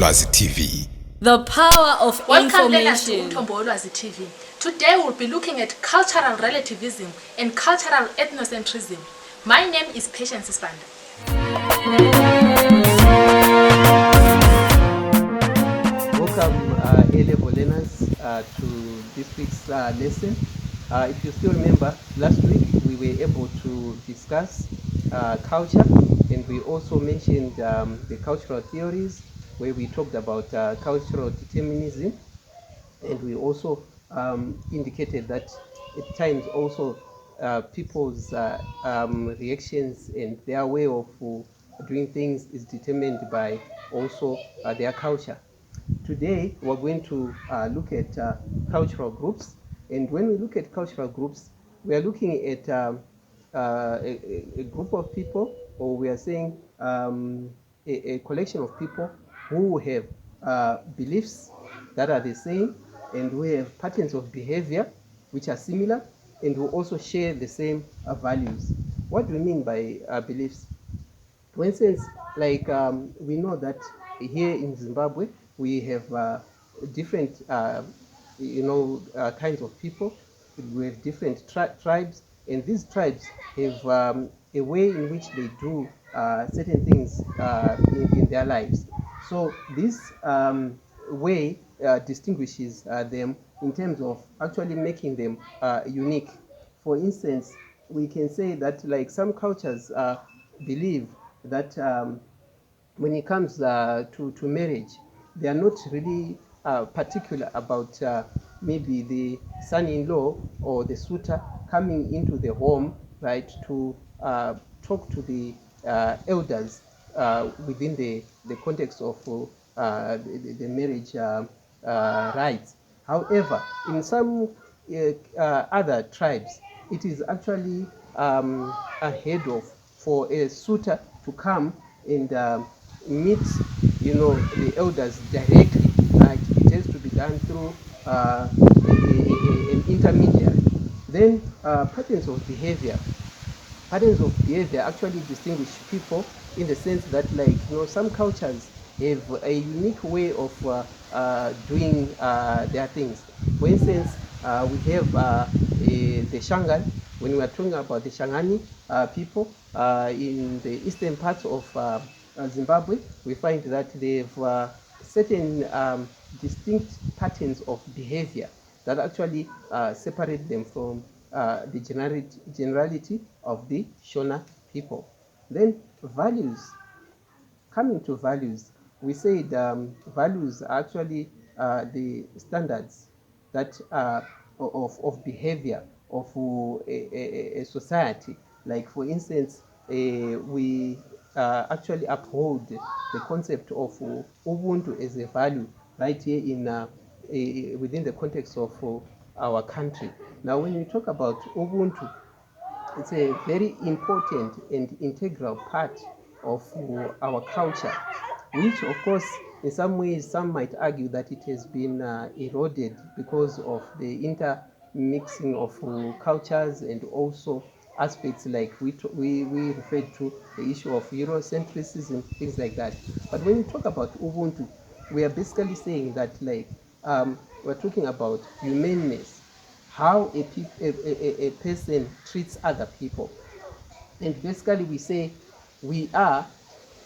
Ulwazi TV. The power of Welcome learners to information. Ulwazi TV. Today we'll be looking at cultural relativism and cultural ethnocentrism. My name is Patience Spanda. Welcome A-level learners to this week's lesson. If you still remember, last week we were able to discuss culture, and we also mentioned the cultural theories, where we talked about cultural determinism, and we also indicated that at times also people's reactions and their way of doing things is determined by also their culture. Today we're going to look at cultural groups, and when we look at cultural groups, we are looking at a group of people, or we are saying a collection of people who have beliefs that are the same, and who have patterns of behavior which are similar, and who also share the same values. What do we mean by beliefs? For instance, like we know that here in Zimbabwe we have different, kinds of people. We have different tribes, and these tribes have a way in which they do certain things in their lives. So this way distinguishes them in terms of actually making them unique. For instance, we can say that like some cultures believe that when it comes to marriage, they are not really particular about maybe the son-in-law or the suitor coming into the home, right, to talk to the elders within the context of the marriage rights. However, in some other tribes, it is actually ahead of for a suitor to come and meet, the elders directly. Right? It has to be done through an intermediary. Then patterns of behavior. Patterns of behavior actually distinguish people in the sense that, like, some cultures have a unique way of doing their things. For instance, we have the Shangan. When we are talking about the Shangani people in the eastern parts of Zimbabwe, we find that they have certain distinct patterns of behavior that actually separate them from the generality of the Shona people. Then values. Coming to values, we said values are actually the standards that of behavior of a society. Like, for instance, we actually uphold the concept of Ubuntu as a value right here in within the context of our country. Now, when we talk about Ubuntu, it's a very important and integral part of our culture, which of course in some ways some might argue that it has been eroded because of the intermixing of cultures, and also aspects like we referred to the issue of Eurocentrism, things like that. But when we talk about Ubuntu, we are basically saying that, like, we're talking about humaneness, how a person treats other people. And basically we say we are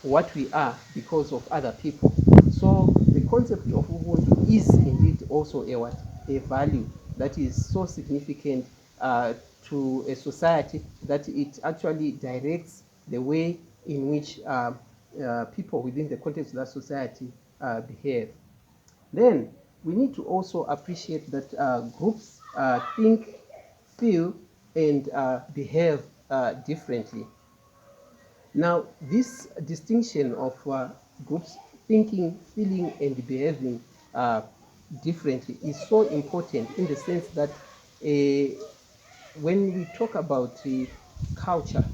what we are because of other people. So the concept of Ubuntu is indeed also a value that is so significant to a society that it actually directs the way in which people within the context of that society behave. Then we need to also appreciate that groups think, feel, and behave differently. Now, this distinction of groups thinking, feeling, and behaving differently is so important in the sense that when we talk about culture,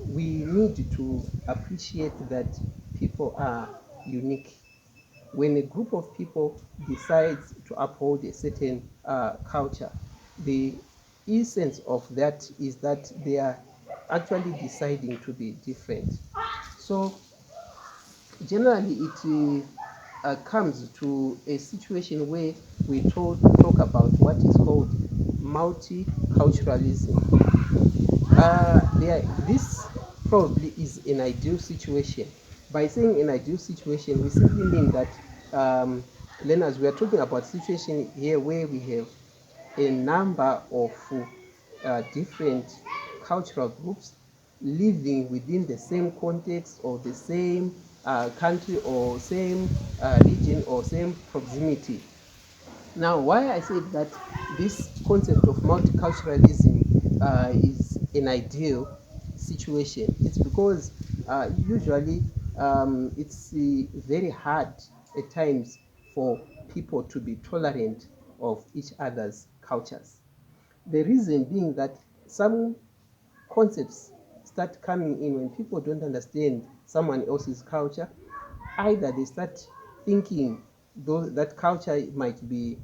we need to appreciate that people are unique. When a group of people decides to uphold a certain culture, the essence of that is that they are actually deciding to be different. So generally comes to a situation where we talk about what is called multiculturalism. This probably is an ideal situation. By saying an ideal situation, we simply mean that learners, we are talking about a situation here where we have a number of different cultural groups living within the same context or the same country or same region or same proximity. Now, why I said that this concept of multiculturalism is an ideal situation, it's because usually it's very hard at times for people to be tolerant of each other's cultures. The reason being that some concepts start coming in when people don't understand someone else's culture. Either they start thinking that culture might be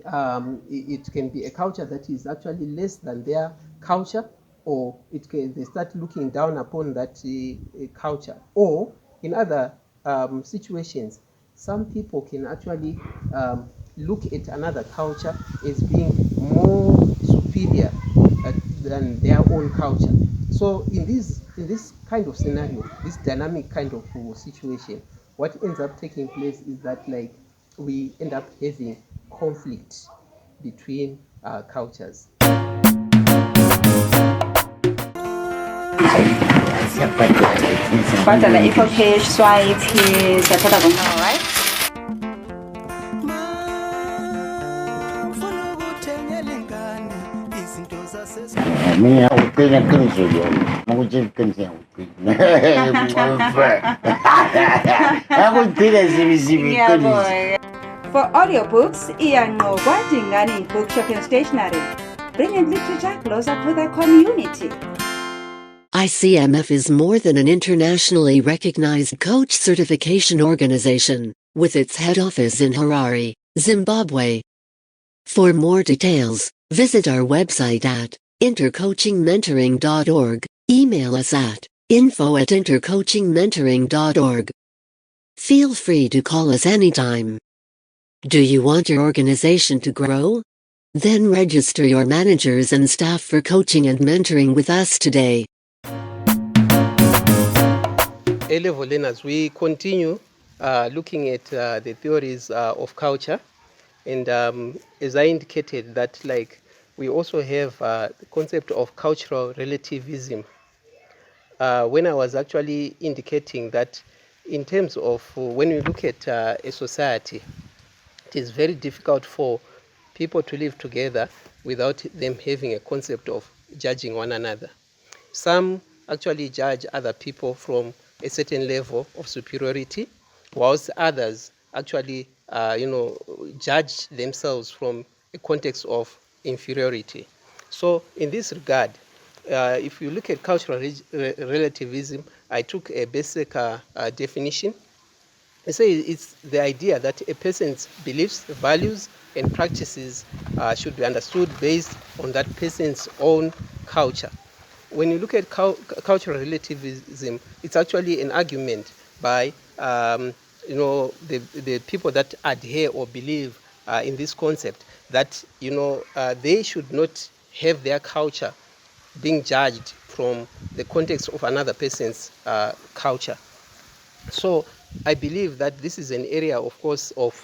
it can be a culture that is actually less than their culture, or they start looking down upon that culture. Or in other situations, some people can actually look at another culture as being more superior than their own culture. So in this kind of scenario, this dynamic kind of situation, what ends up taking place is that like we end up having conflict between cultures. Badala ifokheshwa ithi sathatha ngomama, right? Mina uqina qiniso yona ukuthi iqiniso ngiyaqina akugcina zibizibi iqiniso. For audiobooks, iyanqokwa Dingani Bookshop and Stationery, bringing literature closer to the community. ICMF is more than an internationally recognized coach certification organization, with its head office in Harare, Zimbabwe. For more details, visit our website at intercoachingmentoring.org, email us at info@intercoachingmentoring.org. Feel free to call us anytime. Do you want your organization to grow? Then register your managers and staff for coaching and mentoring with us today. A-level learners, we continue looking at the theories of culture, and as I indicated that like we also have the concept of cultural relativism. When I was actually indicating that in terms of when we look at a society, it is very difficult for people to live together without them having a concept of judging one another. Some actually judge other people from a certain level of superiority, whilst others actually, judge themselves from a context of inferiority. So in this regard, if you look at cultural relativism, I took a basic definition. I say it's the idea that a person's beliefs, values, and practices should be understood based on that person's own culture. When you look at cultural relativism, it's actually an argument by the people that adhere or believe in this concept that they should not have their culture being judged from the context of another person's culture. So I believe that this is an area, of course, of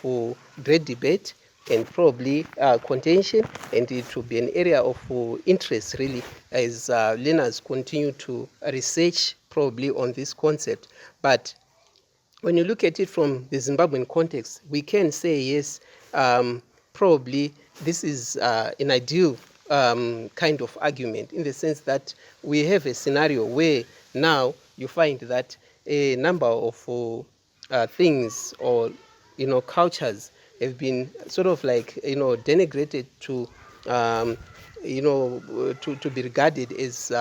great debate and probably contention, and it will be an area of interest really as learners continue to research probably on this concept. But when you look at it from the Zimbabwean context, we can say yes, probably this is an ideal kind of argument, in the sense that we have a scenario where now you find that a number of things or cultures have been sort of like denigrated to to be regarded as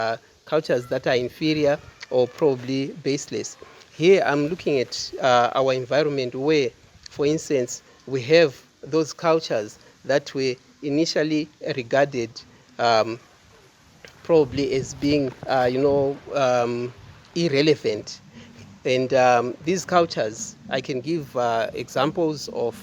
cultures that are inferior or probably baseless. Here I'm looking at our environment where, for instance, we have those cultures that were initially regarded probably as being irrelevant. And these cultures, I can give examples of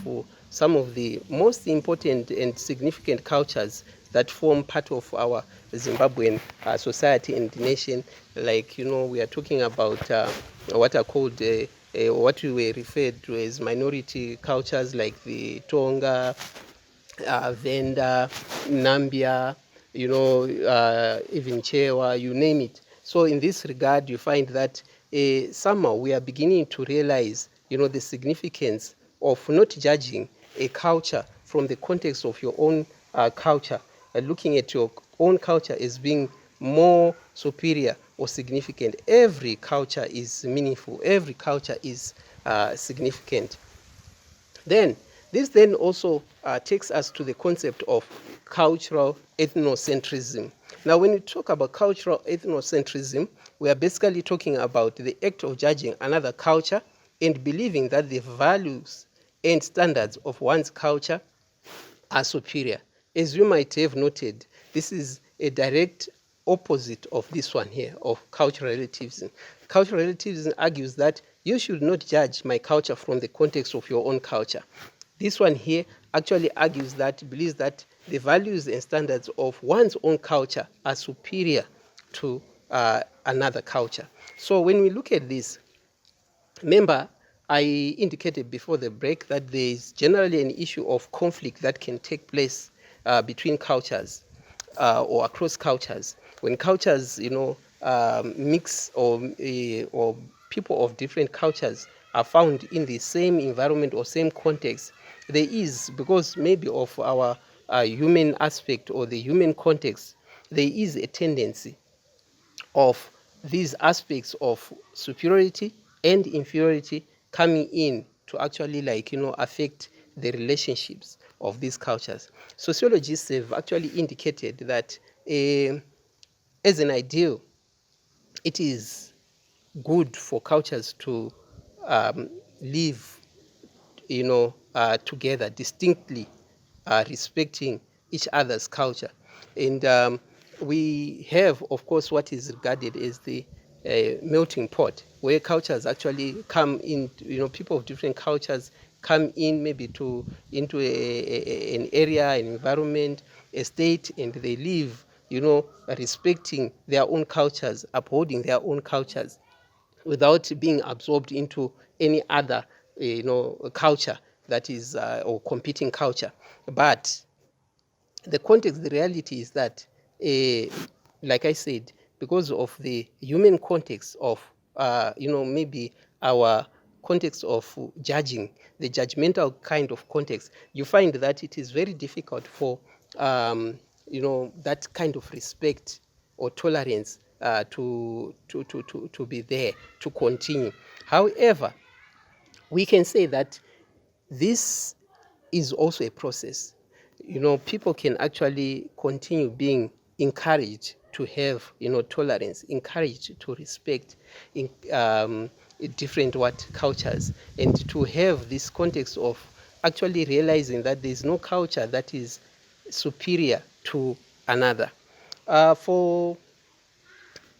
some of the most important and significant cultures that form part of our Zimbabwean society and nation. Like, we are talking about what are called what we were referred to as minority cultures, like the Tonga, Venda, Nambia, even Chewa, you name it. So in this regard, you find that somehow we are beginning to realize, the significance of not judging a culture from the context of your own culture, looking at your own culture as being more superior or significant. Every culture is meaningful. Every culture is significant. Then, this then also takes us to the concept of cultural ethnocentrism. Now, when we talk about cultural ethnocentrism, we are basically talking about the act of judging another culture and believing that the values and standards of one's culture are superior. As you might have noted, this is a direct opposite of this one here, of cultural relativism. Cultural relativism argues that you should not judge my culture from the context of your own culture. This one here actually argues that, believes that the values and standards of one's own culture are superior to another culture. So when we look at this, remember, I indicated before the break that there is generally an issue of conflict that can take place between cultures or across cultures. When cultures, mix or people of different cultures are found in the same environment or same context, there is, because maybe of our human aspect or the human context, there is a tendency of these aspects of superiority and inferiority coming in to actually affect the relationships of these cultures. Sociologists have actually indicated that as an ideal, it is good for cultures to live together distinctly, respecting each other's culture. And we have, of course, what is regarded as the melting pot, where cultures actually come in, people of different cultures come in maybe into an area, an environment, a state, and they live, respecting their own cultures, upholding their own cultures, without being absorbed into any other, culture that is, or competing culture. But the context, the reality is that, like I said, because of the human context of, maybe our context of judging, the judgmental kind of context, you find that it is very difficult for, that kind of respect or tolerance to be there, to continue. However, we can say that this is also a process. People can actually continue being encouraged to have, tolerance, encouraged to respect in different cultures, and to have this context of actually realizing that there is no culture that is superior to another. For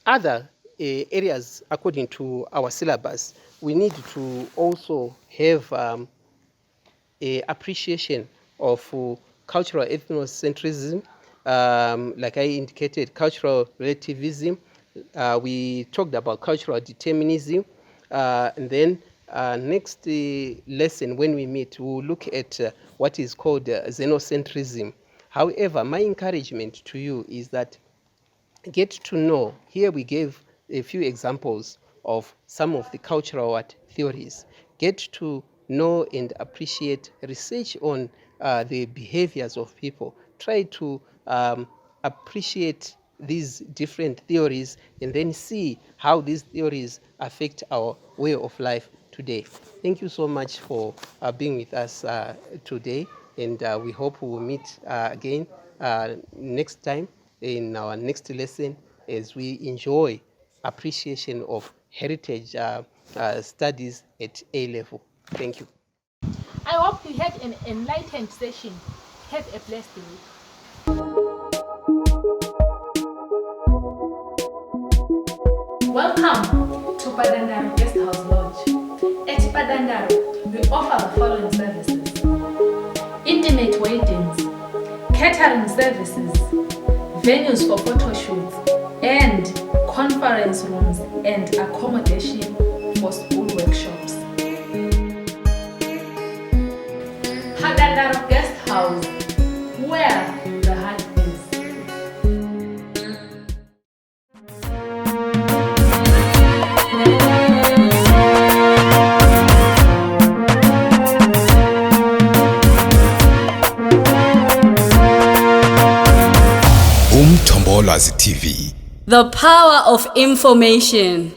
other areas, according to our syllabus, we need to also have a appreciation of cultural ethnocentrism, like I indicated, cultural relativism. We talked about cultural determinism. And then next lesson, when we meet, we'll look at what is called xenocentrism. However, my encouragement to you is that get to know, here we gave a few examples of some of the cultural theories. Get to know and appreciate, research on the behaviors of people. Try to appreciate these different theories and then see how these theories affect our way of life today. Thank you so much for being with us today, and we hope we will meet again next time in our next lesson as we enjoy appreciation of heritage studies at A level. Thank you. I hope you had an enlightened session. Have a blessed day. Welcome to Padandaro Guest House Lodge. At Padandaro, we offer the following services: intimate weddings, catering services, venues for photo shoots, and conference rooms and accommodation for school workshops. Padandaro Guest House, where the heart is. Umthombolwazi TV. The power of information.